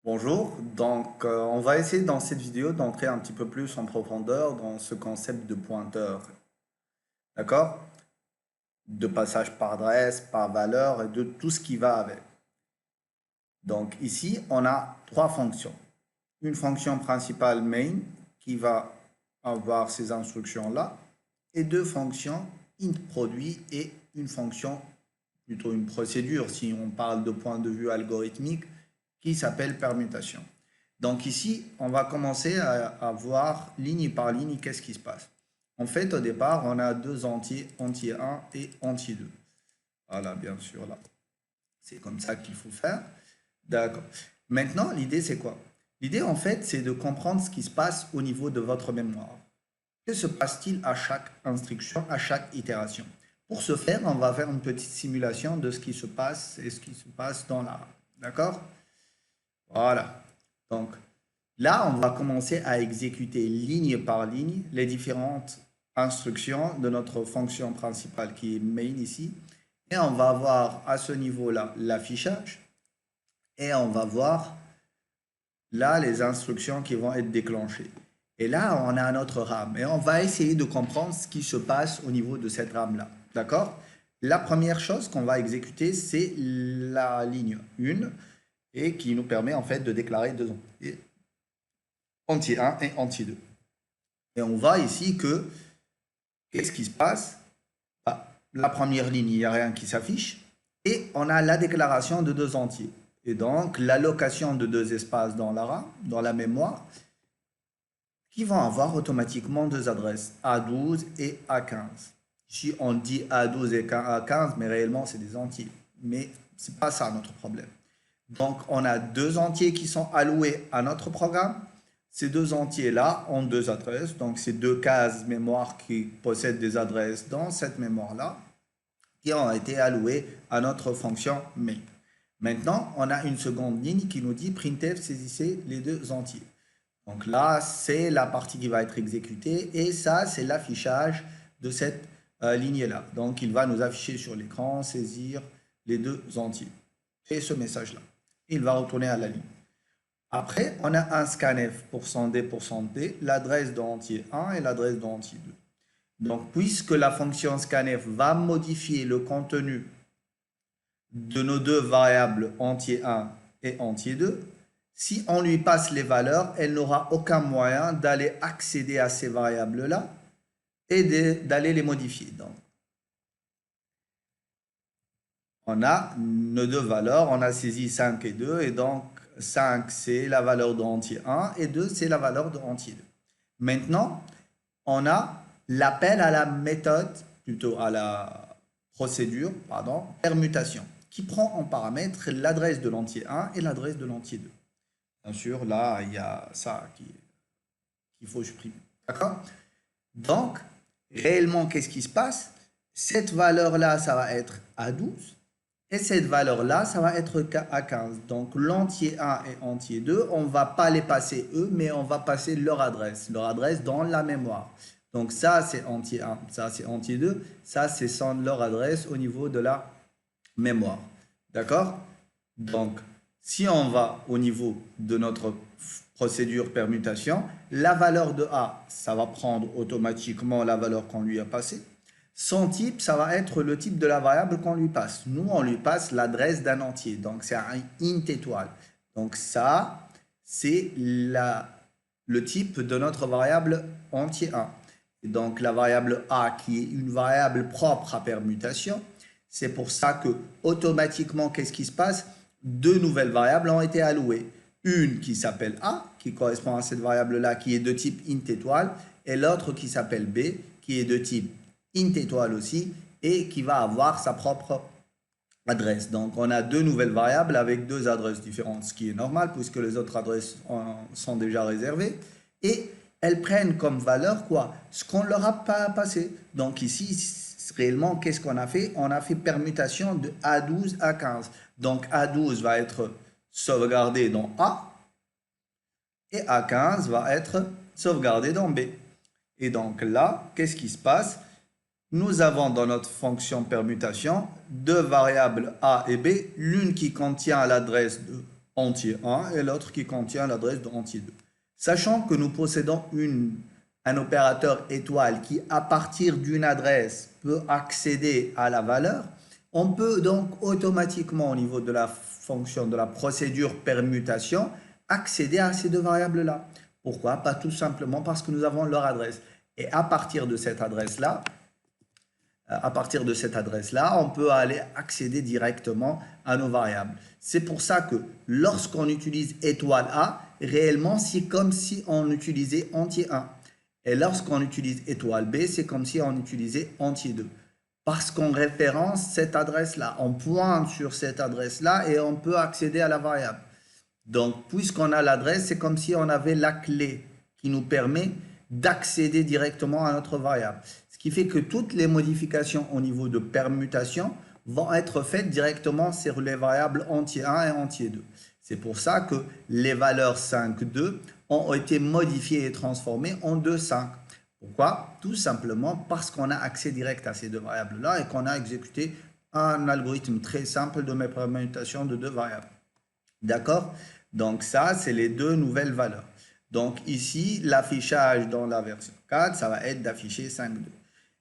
Bonjour, on va essayer dans cette vidéo d'entrer un petit peu plus en profondeur dans ce concept de pointeur, d'accord? De passage par adresse, par valeur et de tout ce qui va avec. Donc ici, on a trois fonctions. Une fonction principale main qui va avoir ces instructions-là et deux fonctions int produit et une fonction, plutôt une procédure si on parle de point de vue algorithmique, qui s'appelle permutation. Donc ici, on va commencer à voir ligne par ligne qu'est-ce qui se passe. En fait, au départ, on a deux entiers, entier 1 et entier 2. Voilà, bien sûr, là. C'est comme ça qu'il faut faire. D'accord. Maintenant, l'idée, c'est quoi? L'idée, en fait, c'est de comprendre ce qui se passe au niveau de votre mémoire. Que se passe-t-il à chaque instruction, à chaque itération? Pour ce faire, on va faire une petite simulation de ce qui se passe et ce qui se passe dans la RAM. D'accord? Voilà. Donc, là, on va commencer à exécuter ligne par ligne les différentes instructions de notre fonction principale qui est main ici. Et on va voir à ce niveau-là l'affichage. Et on va voir là les instructions qui vont être déclenchées. Et là, on a notre RAM. Et on va essayer de comprendre ce qui se passe au niveau de cette RAM-là. D'accord? La première chose qu'on va exécuter, c'est la ligne 1 et qui nous permet en fait de déclarer deux entier 1 et entier 2. Et on voit ici que qu'est-ce qui se passe? La première ligne, il n'y a rien qui s'affiche. Et on a la déclaration de deux entiers. Et donc, l'allocation de deux espaces dans la RAM, dans la mémoire, qui vont avoir automatiquement deux adresses, A12 et A15. Ici, on dit A12 et A15, mais réellement, c'est des entiers. Mais ce n'est pas ça notre problème. Donc, on a deux entiers qui sont alloués à notre programme. Ces deux entiers-là ont deux adresses. Donc, c'est deux cases mémoire qui possèdent des adresses dans cette mémoire-là qui ont été allouées à notre fonction main. Maintenant, on a une seconde ligne qui nous dit printf saisissez les deux entiers. Donc là, c'est la partie qui va être exécutée et ça, c'est l'affichage de cette ligne-là. Donc, il va nous afficher sur l'écran, saisir les deux entiers. Et ce message-là, il va retourner à la ligne. Après, on a un scanf %d, l'adresse de entier 1 et l'adresse de entier 2. Donc, puisque la fonction scanf va modifier le contenu de nos deux variables entier 1 et entier 2, si on lui passe les valeurs, elle n'aura aucun moyen d'aller accéder à ces variables-là et d'aller les modifier. Donc, on a nos deux valeurs, on a saisi 5 et 2, et donc 5 c'est la valeur de entier 1 et 2 c'est la valeur de entier 2. Maintenant, on a l'appel à la méthode, plutôt à la procédure, pardon, permutation, qui prend en paramètre l'adresse de l'entier 1 et l'adresse de l'entier 2. Bien sûr, là, il y a ça qu'il faut supprimer. D'accord? Donc, réellement, qu'est-ce qui se passe? Cette valeur-là, ça va être A12. Et cette valeur-là, ça va être A15. Donc, l'entier 1 et entier 2, on ne va pas les passer eux, mais on va passer leur adresse dans la mémoire. Donc, ça, c'est entier 1, ça, c'est entier 2, ça, c'est leur adresse au niveau de la mémoire. D'accord? Donc, si on va au niveau de notre procédure permutation, la valeur de A, ça va prendre automatiquement la valeur qu'on lui a passée. Son type, ça va être le type de la variable qu'on lui passe. Nous, on lui passe l'adresse d'un entier. Donc, c'est un int étoile. Donc, ça, c'est le type de notre variable entier 1. Et donc, la variable A, qui est une variable propre à permutation, c'est pour ça que automatiquement, qu'est-ce qui se passe? Deux nouvelles variables ont été allouées. Une qui s'appelle A, qui correspond à cette variable-là, qui est de type int étoile, et l'autre qui s'appelle B, qui est de type int étoile aussi, et qui va avoir sa propre adresse. Donc, on a deux nouvelles variables avec deux adresses différentes, ce qui est normal puisque les autres adresses sont déjà réservées. Et elles prennent comme valeur quoi? Ce qu'on leur a pas passé. Donc ici, réellement, qu'est-ce qu'on a fait? On a fait permutation de A12 à 15. Donc A12 va être sauvegardé dans A et A15 va être sauvegardé dans B. Et donc là, qu'est-ce qui se passe? Nous avons dans notre fonction permutation deux variables A et B, l'une qui contient l'adresse de entier 1 et l'autre qui contient l'adresse de entier 2. Sachant que nous possédons un opérateur étoile qui, à partir d'une adresse, peut accéder à la valeur, on peut donc automatiquement, au niveau de la fonction de la procédure permutation, accéder à ces deux variables-là. Pourquoi? Pas tout simplement parce que nous avons leur adresse. Et à partir de cette adresse-là, on peut aller accéder directement à nos variables. C'est pour ça que lorsqu'on utilise étoile A, réellement, c'est comme si on utilisait entier 1. Et lorsqu'on utilise étoile B, c'est comme si on utilisait entier 2. Parce qu'on référence cette adresse-là. On pointe sur cette adresse-là et on peut accéder à la variable. Donc, puisqu'on a l'adresse, c'est comme si on avait la clé qui nous permet d'accéder directement à notre variable. Ce qui fait que toutes les modifications au niveau de permutation vont être faites directement sur les variables entier 1 et entier 2. C'est pour ça que les valeurs 5, 2 ont été modifiées et transformées en 2, 5. Pourquoi? Tout simplement parce qu'on a accès direct à ces deux variables-là et qu'on a exécuté un algorithme très simple de permutation de deux variables. D'accord? Donc ça, c'est les deux nouvelles valeurs. Donc ici, l'affichage dans la version 4, ça va être d'afficher 5, 2.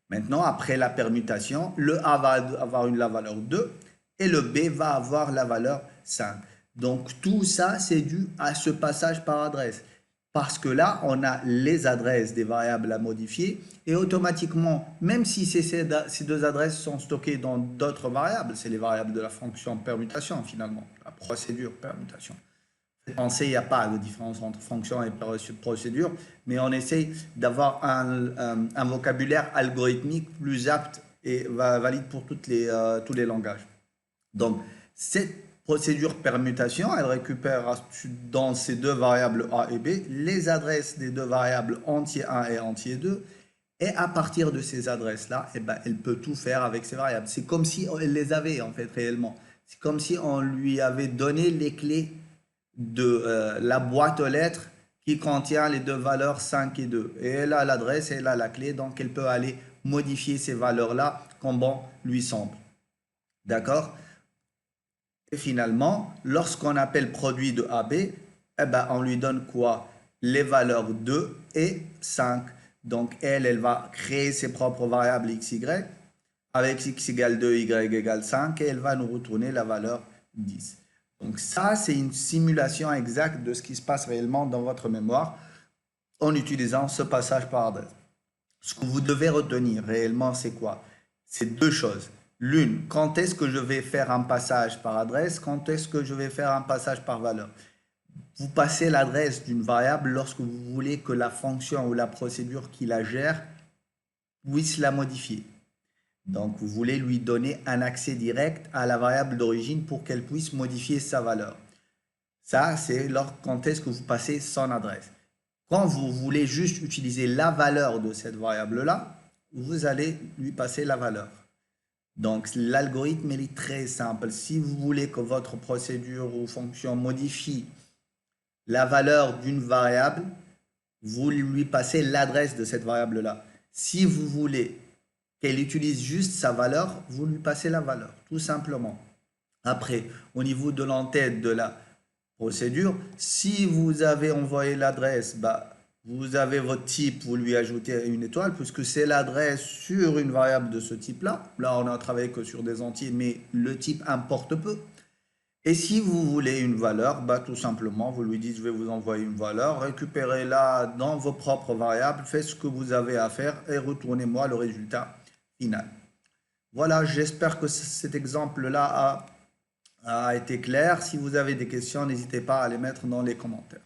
Maintenant, après la permutation, le A va avoir la valeur 2 et le B va avoir la valeur 5. Donc tout ça, c'est dû à ce passage par adresse. Parce que là, on a les adresses des variables à modifier et automatiquement, même si ces deux adresses sont stockées dans d'autres variables, c'est les variables de la fonction permutation finalement, la procédure permutation. Pensez, il n'y a pas de différence entre fonction et procédure, mais on essaye d'avoir un vocabulaire algorithmique plus apte et valide pour tous les langages. Donc, cette procédure permutation, elle récupère dans ces deux variables A et B les adresses des deux variables entier 1 et entier 2. Et à partir de ces adresses-là, eh ben, elle peut tout faire avec ces variables. C'est comme si elle les avait en fait réellement. C'est comme si on lui avait donné les clés de la boîte aux lettres qui contient les deux valeurs 5 et 2. Et elle a l'adresse, elle a la clé, donc elle peut aller modifier ces valeurs-là comme bon lui semble. D'accord? Et finalement, lorsqu'on appelle produit de AB, eh ben, on lui donne quoi? Les valeurs 2 et 5. Donc, elle va créer ses propres variables x, y, avec x égale 2, y égale 5, et elle va nous retourner la valeur 10. Donc, ça, c'est une simulation exacte de ce qui se passe réellement dans votre mémoire en utilisant ce passage par adresse. Ce que vous devez retenir réellement, c'est quoi? C'est deux choses. L'une, quand est-ce que je vais faire un passage par adresse? Quand est-ce que je vais faire un passage par valeur? Vous passez l'adresse d'une variable lorsque vous voulez que la fonction ou la procédure qui la gère puisse la modifier. Donc, vous voulez lui donner un accès direct à la variable d'origine pour qu'elle puisse modifier sa valeur. Ça, c'est quand est-ce que vous passez son adresse. Quand vous voulez juste utiliser la valeur de cette variable-là, vous allez lui passer la valeur. Donc, l'algorithme est très simple. Si vous voulez que votre procédure ou fonction modifie la valeur d'une variable, vous lui passez l'adresse de cette variable-là. Si vous voulez qu'elle utilise juste sa valeur, vous lui passez la valeur, tout simplement. Après, au niveau de l'entête de la procédure, si vous avez envoyé l'adresse, vous avez votre type, vous lui ajoutez une étoile, puisque c'est l'adresse sur une variable de ce type-là. Là, on a travaillé que sur des entiers, mais le type importe peu. Et si vous voulez une valeur, tout simplement, vous lui dites, je vais vous envoyer une valeur, récupérez-la dans vos propres variables, faites ce que vous avez à faire et retournez-moi le résultat final. Voilà, j'espère que cet exemple-là a été clair. Si vous avez des questions, n'hésitez pas à les mettre dans les commentaires.